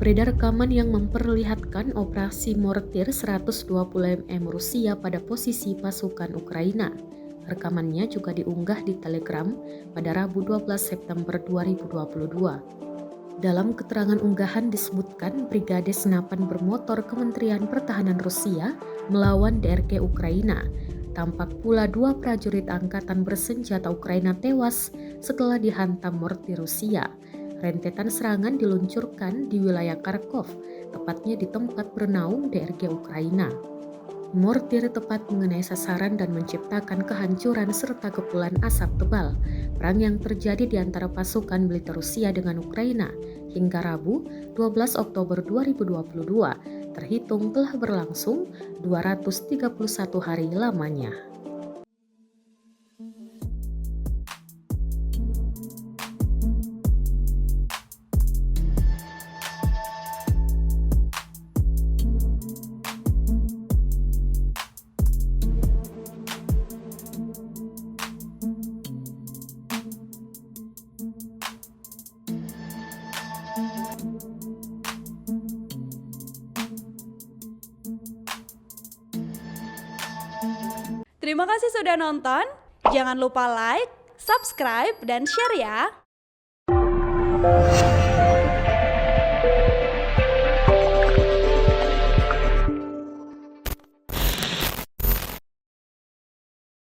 Beredar rekaman yang memperlihatkan operasi mortir 120 mm Rusia pada posisi pasukan Ukraina. Rekamannya juga diunggah di Telegram pada Rabu 12 September 2022. Dalam keterangan unggahan disebutkan Brigade Senapan Bermotor Kementerian Pertahanan Rusia melawan DRG Ukraina. Tampak pula 2 prajurit angkatan bersenjata Ukraina tewas setelah dihantam mortir Rusia. Rentetan serangan diluncurkan di wilayah Kharkov, tepatnya di tempat bernaung DRG Ukraina. Mortir tepat mengenai sasaran dan menciptakan kehancuran serta kepulan asap tebal. Perang yang terjadi di antara pasukan militer Rusia dengan Ukraina hingga Rabu 12 Oktober 2022 terhitung telah berlangsung 231 hari lamanya. Terima kasih sudah nonton. Jangan lupa like, subscribe, dan share ya.